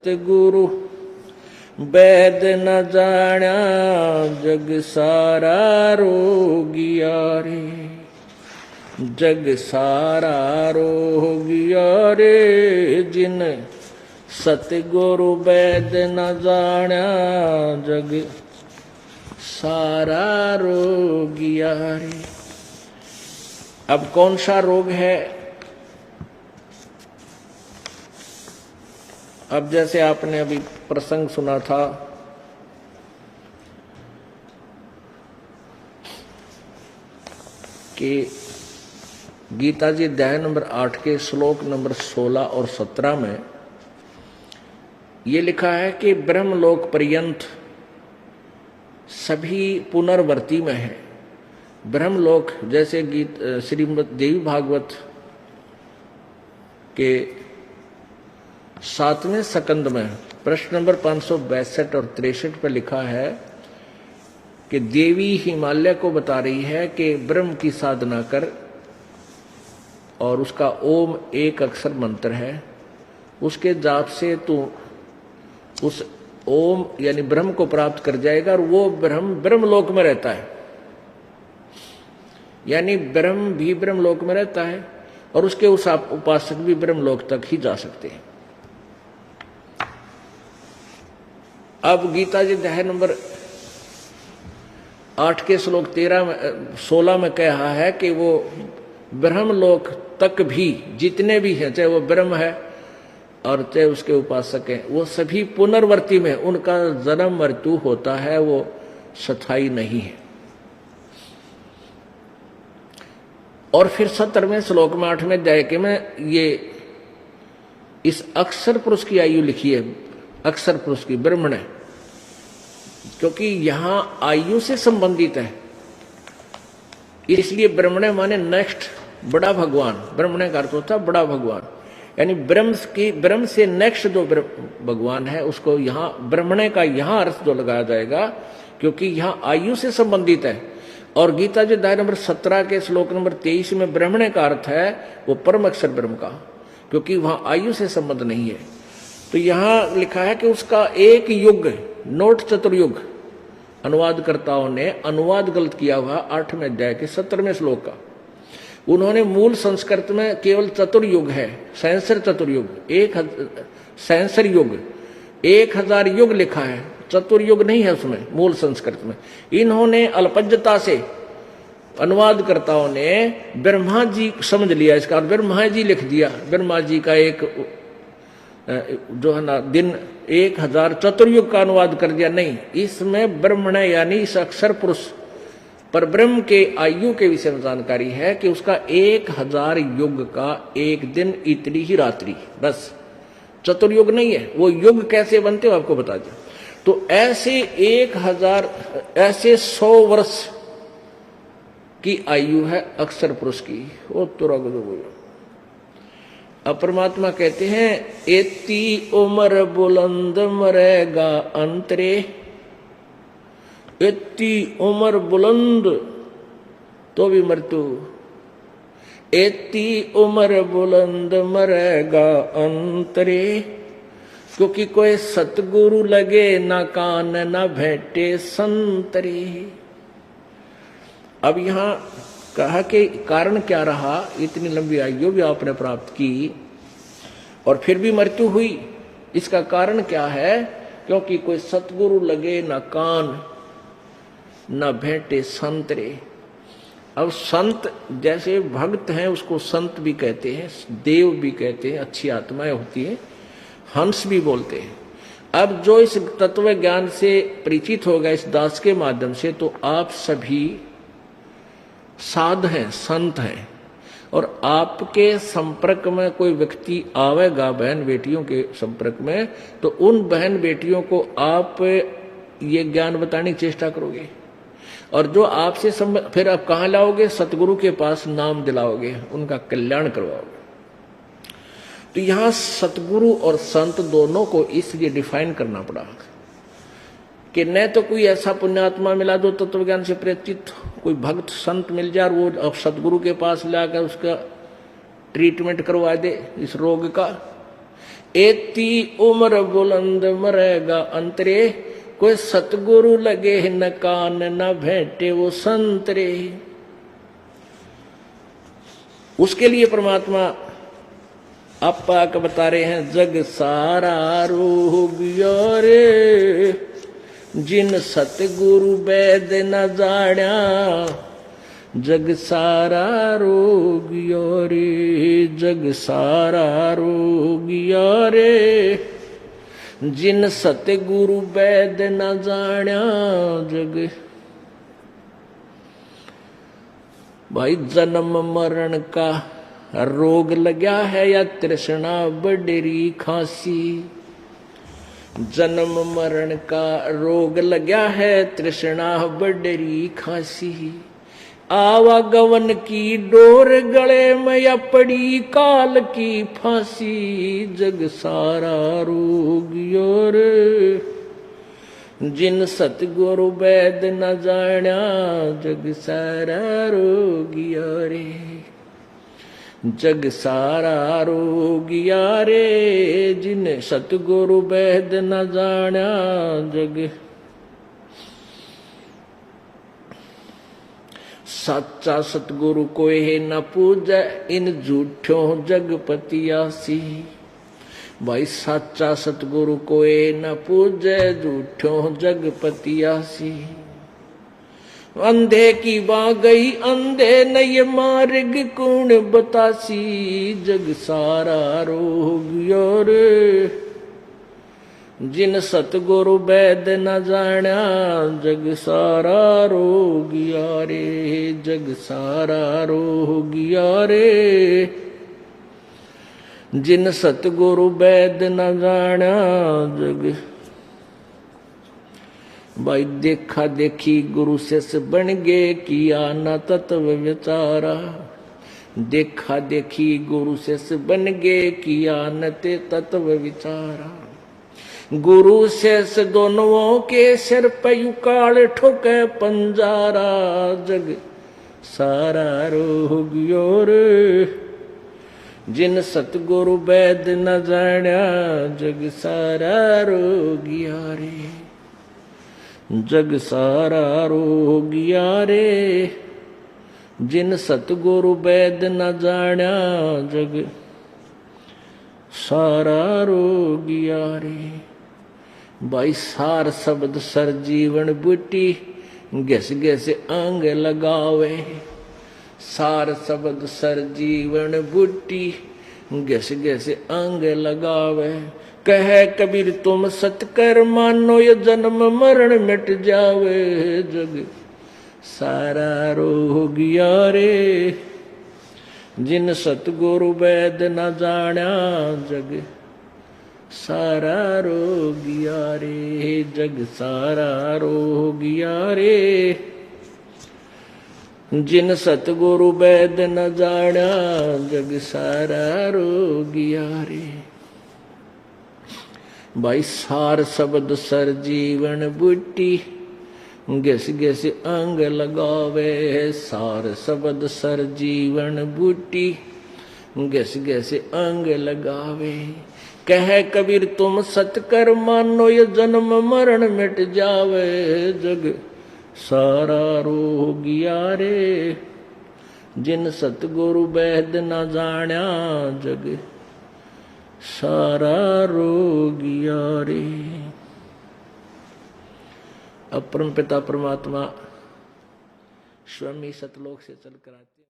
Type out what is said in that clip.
गुरु वैद न जाना जग सारा रोगिया रे, जग सारा रोगिया रे। जिन सतगुरु वैद न जाना जग सारा रोगिया रे। अब कौन सा रोग है? अब जैसे आपने अभी प्रसंग सुना था कि गीता जी अध्याय नंबर 8 के श्लोक नंबर 16 और 17 में ये लिखा है कि ब्रह्मलोक पर्यंत सभी पुनर्वर्ती में है। ब्रह्मलोक जैसे श्रीमद् देवी भागवत के 7वें स्कंद में प्रश्न नंबर 562 और 63 पर लिखा है कि देवी हिमालय को बता रही है कि ब्रह्म की साधना कर और उसका ओम एक अक्षर मंत्र है, उसके जाप से तू उस ओम यानी ब्रह्म को प्राप्त कर जाएगा और वो ब्रह्म ब्रह्मलोक में रहता है। यानी ब्रह्म भी ब्रह्मलोक में रहता है और उसके उस उपासक भी ब्रह्मलोक तक ही जा सकते हैं। अब गीता जी अध्याय नंबर 8 के श्लोक 16 में कहा है कि वो ब्रह्मलोक तक भी जितने भी हैं, चाहे वो ब्रह्म है और चाहे उसके उपासक हैं, वो सभी पुनर्वर्ती में उनका जन्म मृत्यु होता है, वो स्थायी नहीं है। और फिर 17वें श्लोक में 8वें अध्याय के में ये इस अक्षर पुरुष की आयु लिखी है, अक्षर पुरुष की ब्रह्मण है, क्योंकि यहां आयु से संबंधित है, इसलिए ब्रह्मण माने नेक्स्ट बड़ा भगवान। ब्रह्मण का अर्थ होता है बड़ा भगवान, यानी ब्रह्म से नेक्स्ट जो भगवान है उसको यहां ब्रह्मण का यहां अर्थ जो लगाया जाएगा, क्योंकि यहां आयु से संबंधित है। और गीता जी अध्याय नंबर 17 के श्लोक नंबर 23 में ब्रह्मण का अर्थ है वो परम अक्षर ब्रह्म का, क्योंकि वहां आयु से संबंध नहीं है। तो यहां लिखा है कि उसका एक युग, नोट चतुर्युग, अनुवादकर्ताओं ने अनुवाद गलत किया हुआ 8वें अध्याय के 17वें श्लोक का। उन्होंने मूल संस्कृत में केवल चतुर्युग है, सहस्र चतुर्युग, सहस्र युग, 1000 युग लिखा है, चतुर्युग नहीं है उसमें मूल संस्कृत में। इन्होंने अल्पज्ञता से अनुवादकर्ताओं ने ब्रह्मा जी समझ लिया इसका, ब्रह्मा जी लिख दिया। ब्रह्मा जी का एक जो है ना दिन 1000 चतुर्युग का अनुवाद कर दिया। नहीं, इसमें ब्रह्मण यानी इस अक्षर पुरुष पर ब्रह्म के आयु के विषय में जानकारी है कि उसका 1000 युग का एक दिन इतनी ही रात्रि, बस चतुर्युग नहीं है। वो युग कैसे बनते हो आपको बता दिया। तो ऐसे 1000 ऐसे 100 वर्ष की आयु है अक्षर पुरुष की। वो तुरा को बोलो। अब परमात्मा कहते हैं एती उम्र बुलंद मरेगा अंतरे, इतनी उम्र बुलंद तो भी मृत्यु, इतनी उम्र बुलंद मरेगा अंतरे, क्योंकि कोई सतगुरु लगे ना कान ना भेंटे संतरे। अब यहां कहा कि कारण क्या रहा, इतनी लंबी आयु भी आपने प्राप्त की और फिर भी मृत्यु हुई, इसका कारण क्या है? क्योंकि कोई सतगुरु लगे ना कान ना भेंटे संतरे। अब संत जैसे भक्त हैं उसको संत भी कहते हैं, देव भी कहते हैं, अच्छी आत्माएं होती हैं, हंस भी बोलते हैं। अब जो इस तत्व ज्ञान से परिचित होगा इस दास के माध्यम से, तो आप सभी साध हैं, संत हैं। और आपके संपर्क में कोई व्यक्ति आवेगा बहन बेटियों के संपर्क में, तो उन बहन बेटियों को आप ये ज्ञान बताने की चेष्टा करोगे। और जो आपसे फिर आप कहाँ लाओगे? सतगुरु के पास नाम दिलाओगे, उनका कल्याण करवाओगे। तो यहां सतगुरु और संत दोनों को इसलिए डिफाइन करना पड़ा कि न तो कोई ऐसा पुण्यात्मा मिला जो तत्व ज्ञान से प्रेरित कोई भक्त संत मिल जाए और वो अब सतगुरु के पास लाकर उसका ट्रीटमेंट करवा दे इस रोग का। एती उम्र बुलंद मरेगा अंतरे, कोई सतगुरु लगे न कान न भेंटे वो संतरे। उसके लिए परमात्मा आपा का बता रहे हैं, जग सारा रोगिया रे, जिन सतगुरु वैद न जाण्या, जग सारा रोगिया रे, जग सारा रोगिया रे, जिन सतगुरु वैद न जाण्या जग। भाई जन्म मरण का रोग लगा है या तृष्णा बडरी खांसी, जन्म मरण का रोग लगा है तृष्णा बडरी खांसी, आवागवन की डोर गले में या पड़ी काल की फांसी, जग सारा रोगियो रे, जिन सतगुरु वैद न जाण्या, जग सारा रोगिया रे, जग सारा रोगिया रे, जिन सतगुरु वैद न जाण्या जग। सच्चा सतगुरु कोई न पूजै, इन झूठों जगपतियासी। भाई सच्चा सतगुरु कोई न पूजै, झूठों जगपतियासी। अंधे की बाँ गई अंधे नय मार्ग कौन बतासी, जग सारा रोगियो रे, जिन सतगुरु वैद न जाण्या, जग सारा रोगिया रे, जग सारा रोगिया रे, जिन सतगुरु वैद न जाण्या जग। भाई देखा देखी गुरु शिष्य बन गए, किया न तत्व विचारा, देखा देखी गुरु शिष्य बन गए, किया न ते तत्व विचारा। गुरु शिष्य दोनों के सिर पे युकाल ठोके पंजारा, जग सारा रोगियो रे, जिन सतगुरु वैद न जाण्या, जग सारा रोगिया रे, जग सारा रोगिया रे, जिन सतगुरु वैद न जाण्या, जग सारा रोगिया रे। भाई सार शब्द सर जीवन बूटी, घस घस अंग लगावे, सार शब्द सर जीवन बूटी, घस घस अंग लगावे। कहे कबीर तुम सतकर मानो, ये जन्म मरण मिट जावे, जग सारा रोगिया रे, जिन सतगुरु वैद न जाण्या, जग सारा रोगिया रे, जग सारा रोगिया रे, जिन सतगुरु वैद न जाण्या, जग सारा रोगिया रे। भाई सार शब्द सर जीवन बूटी, घस घस अंग लगावे, सार शब्द सर जीवन बूटी, घस घस अंग लगावे। कहे कबीर तुम सतकर मानो, ये जन्म मरण मिट जावे, जग सारा रोगिया रे, जिन सतगुरु वैद न जाण्या, जग सारा रोगिया रे। अब परम पिता परमात्मा स्वामी सतलोक से चल कर आते